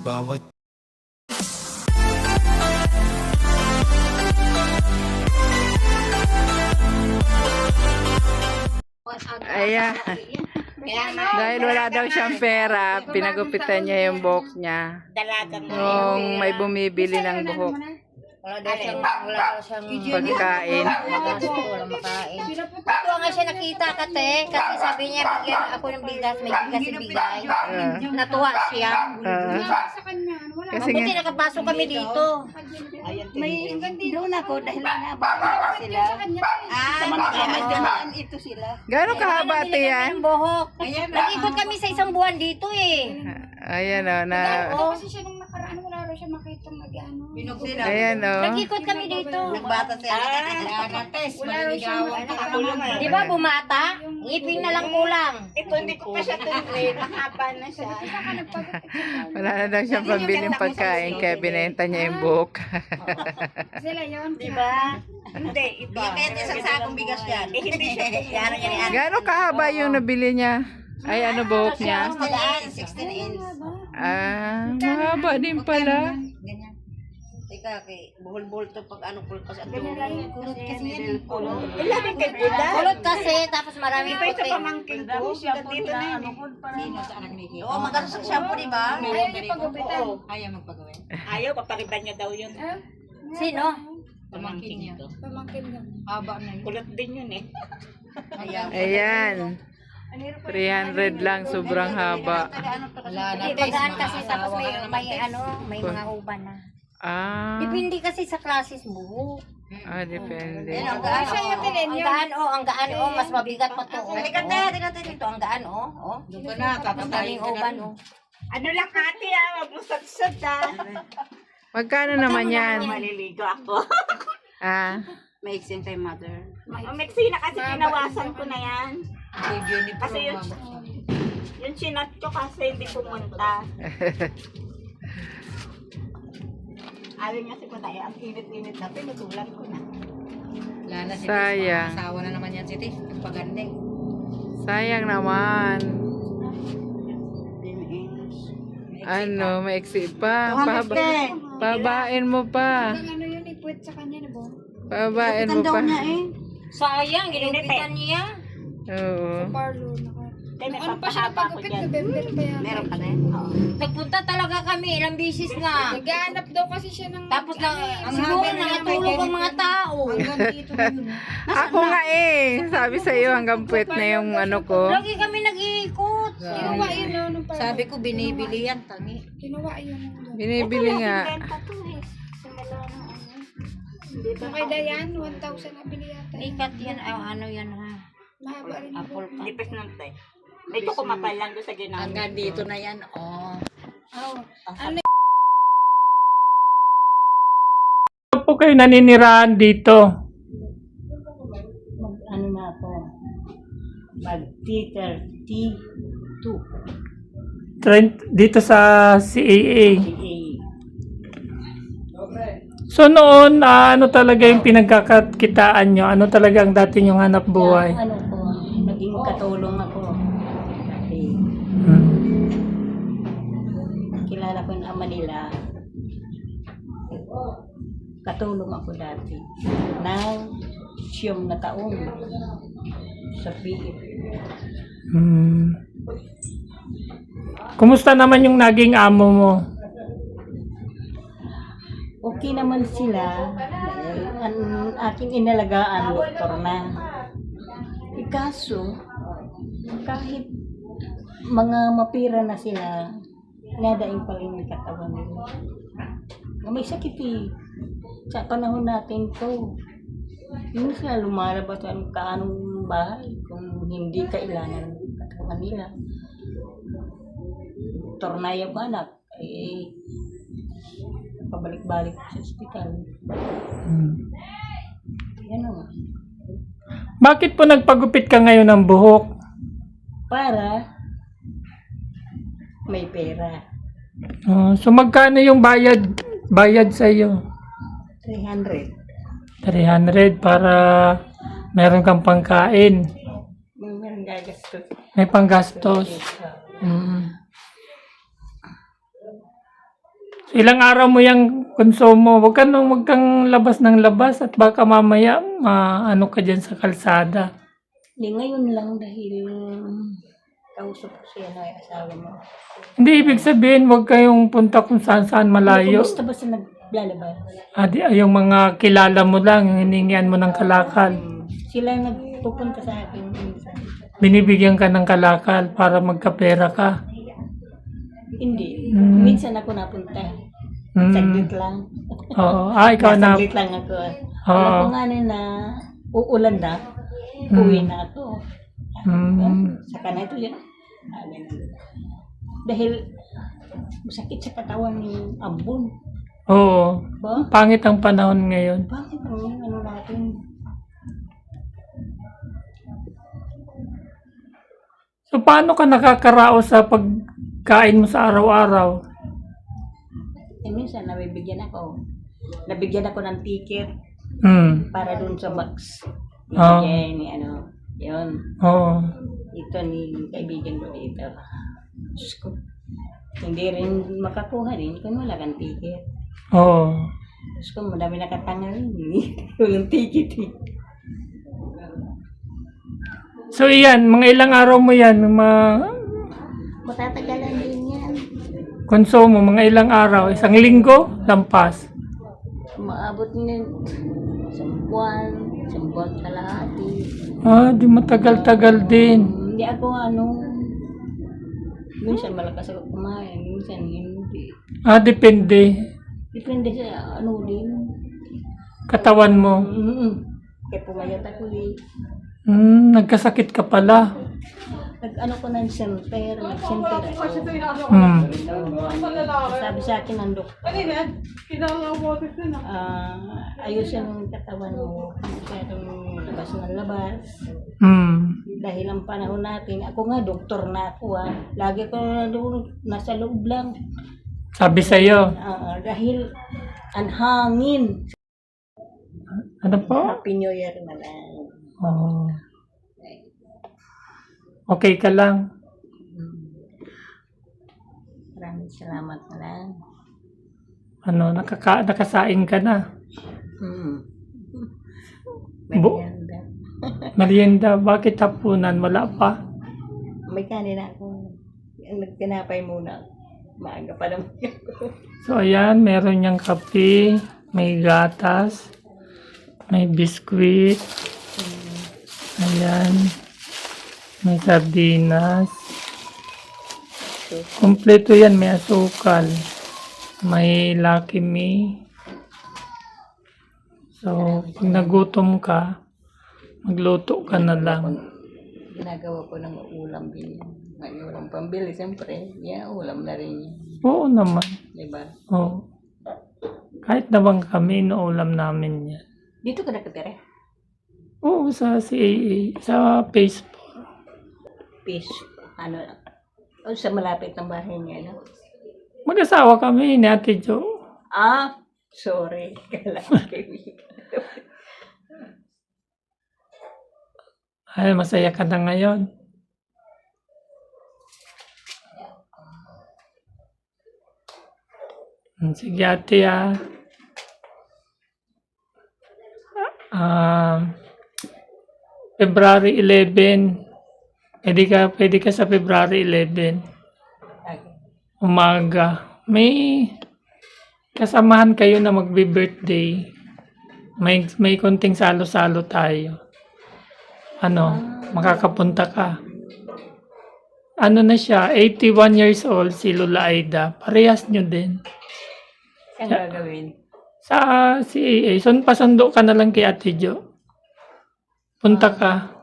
bawat Ayan. Dahil wala daw siyang pera, pinagupitan niya yung buhok niya. Yung may bumibili ng buhok. Wala daw siyang Pagkain. wala makain. Ito nga siya nakita kate, kasi sabi niya bigyan ako ng bigas, may bigas ibigay. Natuwa siya. Kasi Mabuti nga, nakapasok kami dito. May doon ako dahil nababa sila. Samantalaan ito sila. gano'ng kahaba ate yan? Ang buhok. Nag-ikot kami sa isang buwan dito eh. Ayan o, na, Kasi siya nung nakaraan, wala rin siya makita mag-ano. ayan o. Nag-ikot kami dito. Nagbata sila. Di ba bumata? Ngipin na lang kulang. Ito hindi ko pa siya tunay. Mahaba na siya. Wala na daw siyang pambiling pagkain, kaya binenta niya yung buhok. Sila yun. Diba? Hindi, iba. Depende sa sakong bigas yan. Eh, hindi siya tunay. Gano'ng kahaba yung nabili niya? Ay, ano buhok niya? 16 inch. Ah, mahaba din pala. Ganyan. Teka, kay buhol-buhol to pag ano pulpas at kulot kasi yan. Ilan kay Buda? Kulot kasi, tapos maraming Iba ito puti. pamangkin ko. Dito na yun. Sino sa anak ni Kiko? Oo, magkano sa shampoo, di ba? Ayaw niya pagupitan. Ayaw magpagawin. Ayaw, papakita niya daw yun. Sino? Pamangkin niya. Pamangkin ka. Haba na yun. Kulot din yun eh. Ayan. 300 lang, sobrang haba. Hindi magaan kasi, tapos may mga uban na. Ah, Depende kasi sa classes buhok. depende. Ang gaan, ang gaan, mas mabigat pa to. Halika dito, ang gaan, Doon ka na, Tapos daming uban, Ano lang ate mabusad-sad Magkano naman yan? Maliligo ako. Ah, Maiksin kay mother. Maiksi na kasi pinawasan ko na yan. Kasi yung chinat ko kasi hindi pumunta. Ayaw niya si Patay, ang init-init na, pinutulan ko na. sayang. Asawa na naman yan si Tis, pagpaganda eh. Sayang naman. Ano, maiksi pa. Pabain mo pa. Ang ano yun, ipuwit sa kanya na ba? Pabain mo pa. sayang, ginupitan niya. Oo. Parlo na ka. Kaya Ano pa siya pagupit? November pa yan. Meron pa na yun? Oo. Nagpunta talaga kami, ilang bisis na. Naghahanap daw kasi siya ng... Tapos lang, siguro nakatulog ang mga tao. Ako nga eh. Sabi sa iyo hanggang puwet na yung ano ko. Lagi kami nag-iikot. Kinuha yun, no? Nung parlo. Sabi ko binibili yan, tangi. Kinuha yun. Binibili nga. Yung kay Dayan, 1,000 na bili yata. Ikat yan, ano yan ha. Mahaba rin. Apple pa. Lipis nun tayo. Medyo kumapal lang doon sa ginamit. Hanggang dito na yan, Oh. Ano po kayo naninirahan dito? Ano na ako? Mag-teacher T2. Dito sa CAA. PA. So noon, ano talaga yung pinagkakakitaan nyo? Ano talaga ang dati nyong hanap buhay? Ano po, naging katulong ako. Dati, Hmm. kilala ko yung ama nila. Katulong ako dati. Nang 9 na taon sa PF. Hmm. Kumusta naman yung naging amo mo? Okay naman sila. Dahil ang aking inalagaan, doktor na. Kaso, kahit mga mapira na sila, nadaing pa rin yung katawan nila. May sakit eh. Sa panahon natin to, hindi sila lumalabas sa kaanong bahay kung hindi kailangan ng katawan nila. Tornaya ba anak? Pabalik-balik sa ospital. Yan o. Bakit po nagpagupit ka ngayon ng buhok? Para may pera. So magkano yung bayad sa iyo? 300. 300 para meron kang pangkain. Meron gagastos. May panggastos. Mm. Ilang araw mo yung konsumo. Wag kang labas ng labas at baka mamaya ano ka dyan sa kalsada. Hindi, ngayon lang dahil kausap ko siya na asawa mo. Hindi ibig sabihin wag kayong punta kung saan malayo. Basta naglalabas. Yung mga kilala mo lang, yung hiningian mo ng kalakal. Sila nagpupunta sa akin minsan. Binibigyan ka ng kalakal para magkapera ka. Hindi. Mm. Minsan ako napunta. Mm. Saglit lang. Oo. Ikaw na. Saglit lang ako. Oo. Alam ko nga na uulan na. Uwi na ako. Saka na ito yan. Dahil masakit sa katawan ng ambon. Oo. Ba? Pangit ang panahon ngayon. Bakit ano natin? So, paano ka nakakaraos sa pagkain mo sa araw-araw? Minsan nabibigyan ako. Nabigyan ako ng ticket para dun sa box. Oo. Ibigay ni yun. Oo. Ito ni kaibigan ko dito. Diyos ko. Hindi rin makakuha rin kung wala kang ticket. Oo. Diyos ko, madami nakatanga rin. Walang ticket eh. So, iyan. Mga ilang araw mo yan. Matatagalan din yan. Konsumo, mga ilang araw. Isang linggo, lampas. Maabot din isang buwan kalahati. Di matagal-tagal din. Hindi ako minsan malakas ako kumain, minsan hindi. Depende. Depende sa din. Katawan mo. Kaya pumayat ako eh. Nagkasakit ka pala. Ko ng center ako. Sabi sa akin ng doktor, ayusin ang katawan mo, masyadong labas ng labas. Dahil ang panahon natin, ako nga, doktor na ako lagi ko na doon, nasa loob lang. Sabi sa'yo. Dahil ang hangin. Ano po? Happy New Year na lang. Oh. Okay ka lang. Maraming salamat na lang. Nakasain ka na. Merienda. Merienda, bakit hapunan? Wala pa? May kanina ako. Nagtinapay muna. Maaga pa naman ako. So, ayan, meron niyang kape, may gatas, may biskwit, ayan, may sardinas. Kompleto yan, may asukal, may Lucky Me. So, pag nagutom ka, magluto ka na lang. Ginagawa ko ng ulam din. May ulam pambili, siyempre. Ulam na rin yan. Oo naman. Diba? Oo. Kahit naman kami, inuulam namin yan. Dito ka nakatira? Oo, sa CAA, sa Facebook. Fish. Sa malapit ng bahay niya, Mag-asawa kami ni Ate Jo. Sorry. Kala ko kaibigan. Ay, masaya ka na ngayon. Sige ate February 11. Pwede ka sa February 11. Umaga. May kasamahan kayo na magbe-birthday. May konting salo-salo tayo. Makakapunta ka. Na siya, 81 years old si Lola Aida. Parehas nyo din. Saan gagawin? Sa CAA. Pasundo ka na lang kay Ate Jo. Punta ka.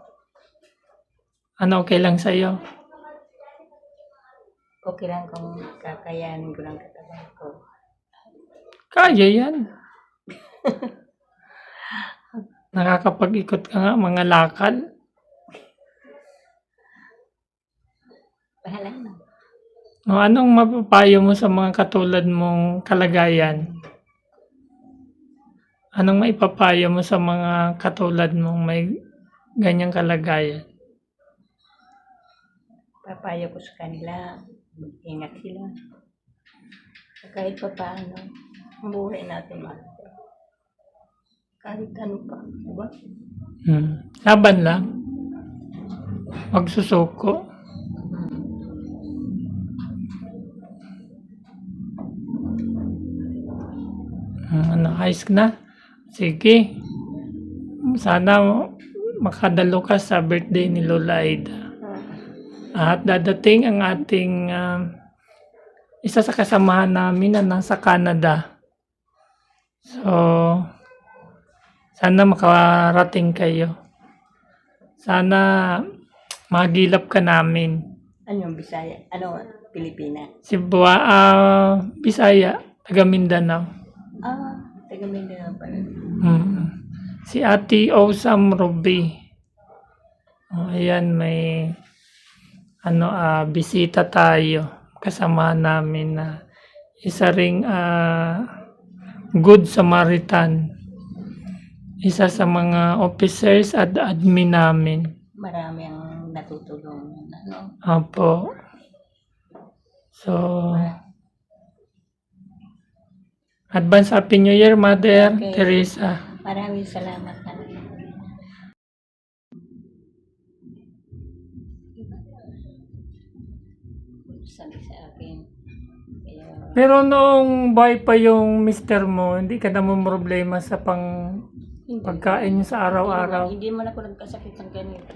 Okay lang sa'yo? Okay lang kung kakayanin ko ng katawan ko. Kaya yan. Nakakapag-ikot ka nga, mga lakad. Bahala na. Anong mapapayo mo sa mga katulad mong kalagayan? Anong maipapayo mo sa mga katulad mong may ganyang kalagayan? Papayo ko sa kanila, mag-ingat sila. Kahit pa paano, ang buhay natin Master. Kahit ano pa, diba? Laban lang. Magsusuko. Ano, ayos na? Sige. Sana makadalo ka sa birthday ni Lola Aida. At dadating ang ating isa sa kasamahan namin na nasa Canada. So, sana makarating kayo. Sana magilap ka namin. Ano yung Bisaya? Ano, Pilipina? Bisaya, taga Mindanao. Taga Mindanao pala. Si Ate Osam Ruby. Ayan, may bisita tayo. Kasama namin na isa ring Good Samaritan. Isa sa mga officers at admin namin. Marami ang natutulungan. Ano? Apo. So, advance Happy New Year, Mother Okay. Teresa. Maraming salamat. Sabi sa akin. Kaya, Pero noong buhay pa yung mister mo, hindi ka naman problema sa pagkain niyo sa araw-araw. Hindi man ako nagkasakit ng ganito.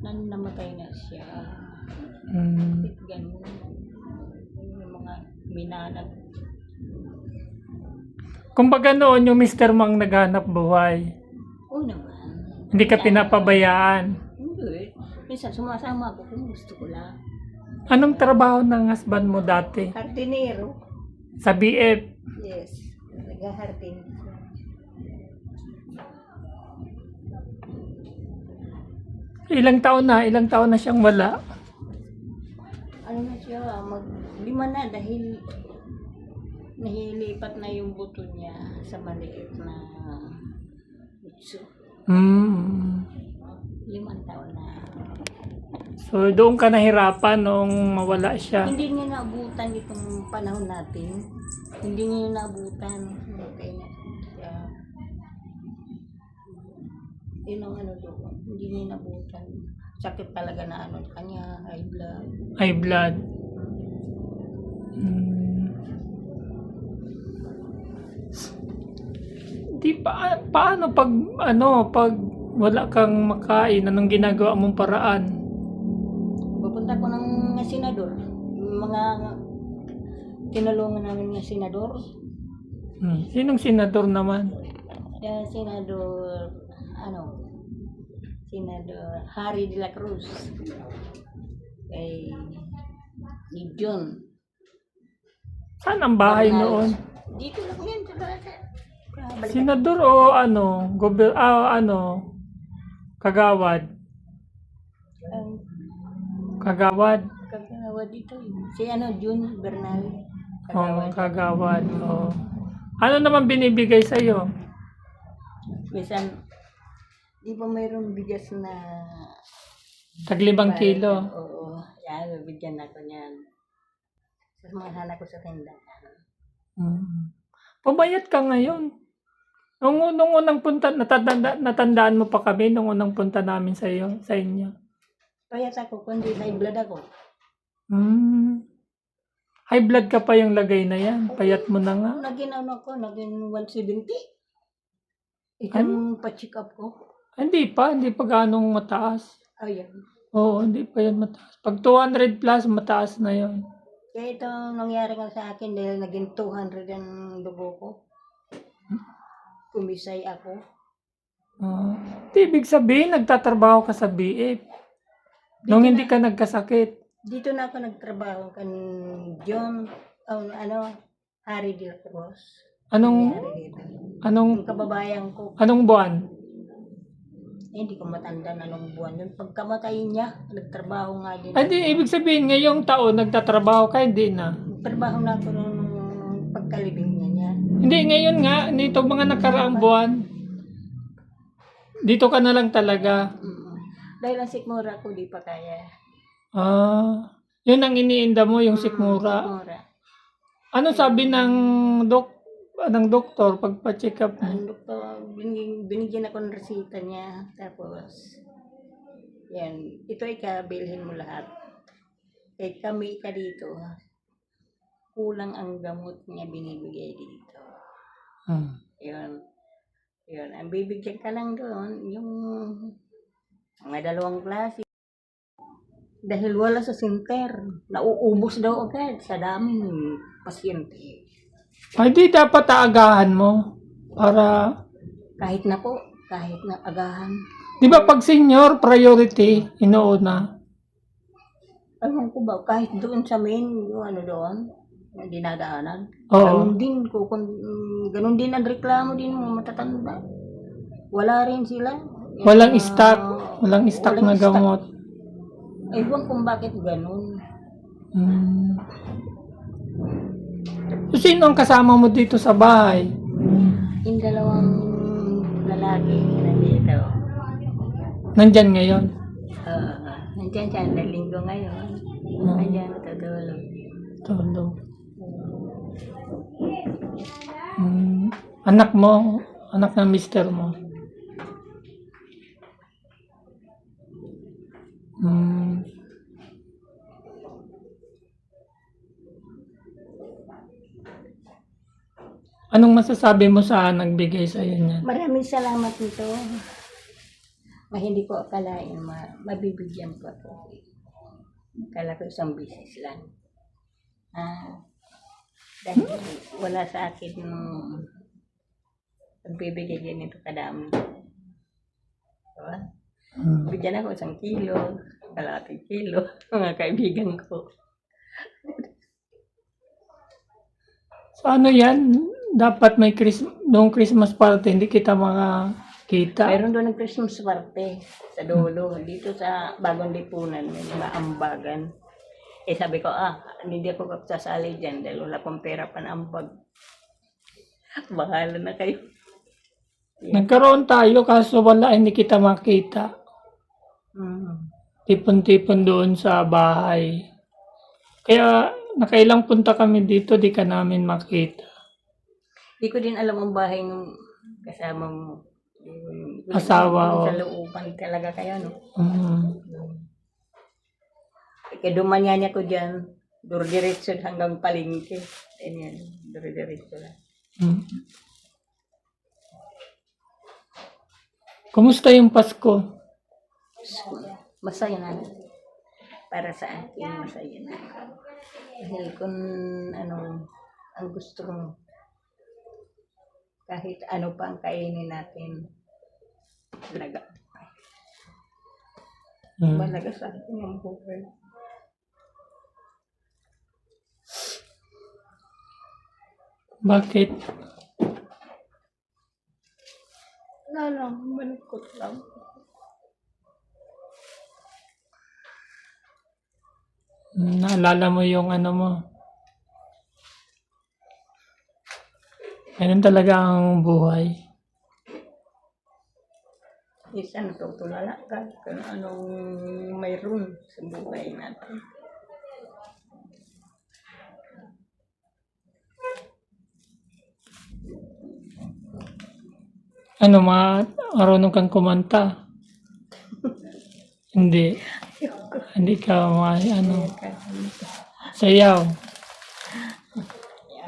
Namatay na siya. Ganun. Yung mga minanag. Kumbaga noon yung mister mo ang naghanap buhay. Oo naman. Hindi ka pinapabayaan. Hindi. Minsan sumasama ako kung gusto ko lang. Anong trabaho ng husband mo dati? Hardinero. Sa BF? Yes. Nag-hardin. Ilang taon na siyang wala. Ano na siya, lima na dahil nahilipat na yung buto niya sa maliit na utso. 5 taon na. So doon ka nahirapan nung mawala siya. Hindi niya naabutan itong panahon natin. Hindi niya naabutan. Okay na siya. Yun ang ano doon. Hindi niya naabutan. Sakit talaga na ano kanya, high blood. High blood. Di paano pag wala kang makain, anong ginagawa mong paraan? Pupunta ko ng senador. Yung mga tinulungan namin ng senador. Sinong senador naman? Yung senador, Senador Harry de la Cruz. Si John. Saan ang bahay Bernal. noon? Dito lang yan. Senador o kagawad? Kagawad. Kagawad dito. Si June Bernal. Kagawad. Ano naman binibigay sa iyo? Minsan, di ba mayroong bigas na Tag 5 kilo. Oo. Yan, bibigyan ako niyan. Sa mga hanap ko sa tindahan. Pumayat ka ngayon. Nung unang punta, natandaan mo pa kami nung unang punta namin sa inyo. Payat ako, kundi high blood ako. High blood ka pa yung lagay na yan. Payat mo na nga. Naging naging 170. Itong pa-check up ko. Hindi pa ganong mataas. Ayan. Oo, hindi pa yan mataas. Pag 200 plus, mataas na yon. Kaya ito nangyari nga sa akin dahil naging 200 ang dugo ko. Kumisay ako. Ibig sabihin, nagtatrabaho ka sa BF. Nung hindi ka nagkasakit. Dito na ako nagtrabaho kan John, Harry de la Cruz. Anong Yung kababayan ko. anong buwan? Hindi ko matanda na nung buwan. Yung pagkamatay niya, nagtrabaho nga din. Ay, di, ibig sabihin, ngayong taon, nagtatrabaho ka, hindi na. Nagtrabaho na ako nung pagkalibing niya. Hindi, ngayon nga, nito mga nakaraang buwan, dito ka na lang talaga. Dahil ang sikmura ko, di pa kaya. Yun ang iniinda mo, yung sikmura. Sikmura. Ano sabi ng doktor pagpa-check up mo? Ang doktor, binigyan ako ng resita niya. Tapos, yan, ito ikabilhin mo lahat. Kaya kami ka dito, kulang ang gamot niya binibigay dito. Yun. Yun. Ang bibigyan ka lang doon, yung mga 2 klase. Dahil wala sa center, nauubos daw agad sa daming pasyente. Ay, di dapat aagahan mo para, Kahit na agahan. di ba pag senior, priority, inuuna. Ewan ko ba, kahit doon sa main, yung ano doon, yung dinadaanan. Oo. Ganun din ang reklamo din mga matatanda. Wala rin sila. Walang stock. Walang stock na walang stock. gamot. Ewan kung bakit ganun. So, sino ang kasama mo dito sa bahay? Yung 2 lalaki nandito. Nandyan ngayon. Nandiyan siya, linggo ngayon. Nandiyan natutulog. Todo. Anak mo, anak ng mister mo. Anong masasabi mo sa nagbigay sa iyo niyan? Maraming salamat nito. Hindi ko akalain mabibigyan ko ito. Akala ko isang business lang. Dahil wala sa akin pagbibigay ganito kadami. Diba? Bigyan ako 1 kilo, 1 kilo, mga kaibigan ko. So ano yan? Dapat may noong Christmas party, hindi kita makakita. Mayroon doon ng Christmas party sa dulo. Dito sa Bagong Lipunan, may mga ambagan. Sabi ko, hindi ako sasali dyan dahil wala akong pera panambag. Bahala na kayo. Nagkaroon tayo kaso wala, hindi kita makita. Tipon-tipon doon sa bahay. Kaya nakailang punta kami dito, di ka namin makita. Hindi ko din alam ang bahay ng kasama mo. Asawa, Sa looban talaga kayo, no? Kaya dumanyan niya ko dyan. Duro-diretso hanggang palengke. Yan, duro-diretso lang. Kumusta yung Pasko? Masaya na. Para sa akin, masaya na. Dahil kung ang gusto kong kahit ano pa ang kainin natin, talaga. Malaga sa akin ang buhay. Bakit? Wala lang, malungkot lang. Naalala mo yung ano mo? Ganun talaga ang buhay. Isa natutulala ka kung anong mayroon sa buhay natin. Ano, marunong kang kumanta? Hindi. Hindi ka sayaw.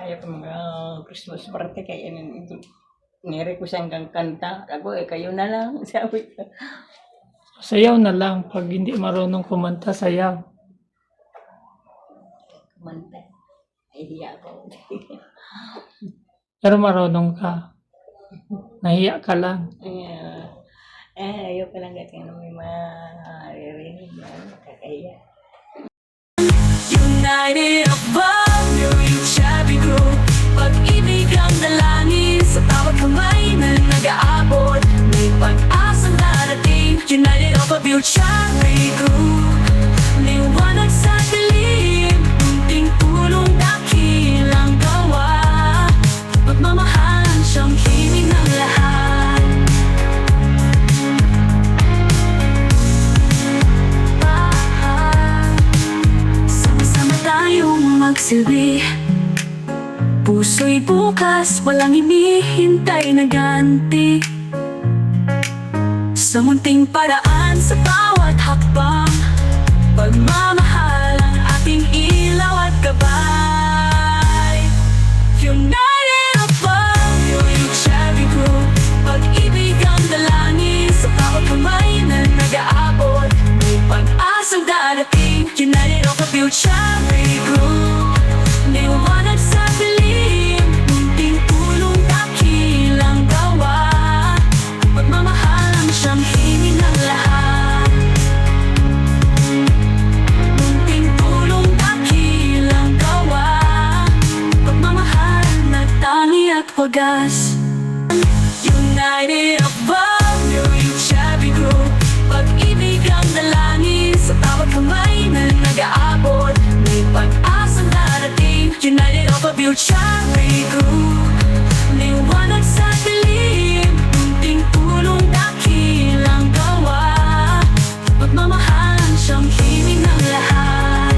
Ayaw ko mga Christmas party kaya nire ko siyang kanta. Ako kayo na lang, sabi ko. Sayaw na lang. Pag hindi marunong kumanta, sayaw. Kumanta. Ay, hiya ko. Pero marunong ka. Nahiya ka lang. Ayaw ka lang kasi may maririnig na kakahiya. United above, yung shabby group. Pag-ibig ang dalangin sa tawag kamay na nag-aabot. May pag-asang darating. United above, yung shabby group. Liwanag sa dilim, munting tulong dakilang gawa. Pagmamahalan siyang himig ng lahat. Sama-sama tayong magsilbi Puso'y bukas, walang hinihintay na ganti. Sa munting paraan, sa bawat hakbang, pagmamahal ang ating ilaw at gabay. United above, yung Chevy Group. Pag-ibig ang dalangin sa bawat kamay na nag-aabot. May pag-asang darating, United of the Future Group. Liwanag sa dilim, munting tulong dakilang gawa. Pagmamahal ang siyang hingin ng lahat. Munting tulong dakilang gawa. Pagmamahal na tangi at wagas. United above, yung Chevy Group. Pag-ibig ang dalangin sa bawat kamay na nag-aabot. May pag-asang darating, United of a Future Group. Liwanag sa dilim, munting tulong dakilang gawa. Pagmamahal ang siyang himig ng lahat.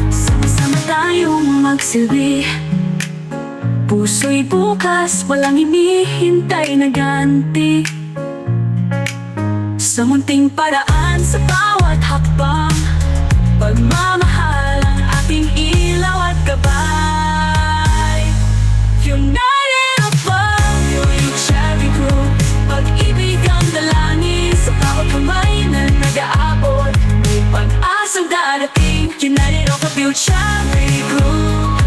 Sama-sama tayong magsilbi. Puso'y bukas, walang hinihintay na ganti. Sa munting paraan, sa bawat hakbang, pagmamahal ang ating ilaw at gabay. United above, yung Chevy Group. Pag-ibig ang dalangin sa bawat kamay na nag-aabot. May pag-asang darating, United of the Future Group.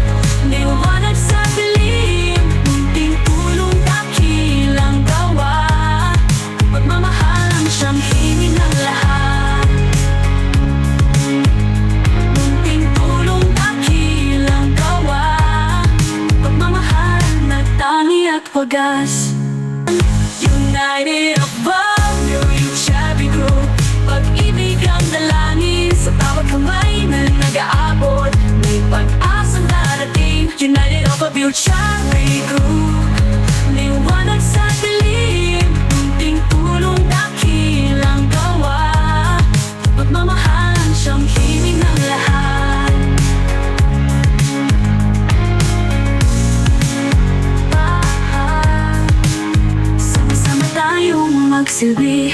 Liwanag sa dilim, munting tulong dakilang gawa. Pagmamahal ang siyang hingin ng lahat. Munting tulong dakilang gawa. Pagmamahal na tangi at wagas. United above, yung Chevy Group. Pag-ibig ang dalangin sa bawat kamay na nag-aabot. May pag-asang darating, United of a Future Group. Liwanag sa dilim, munting tulong dakilang gawa. Pagmamahal ang siyang himig ng lahat. Sama-sama tayong magsilbi.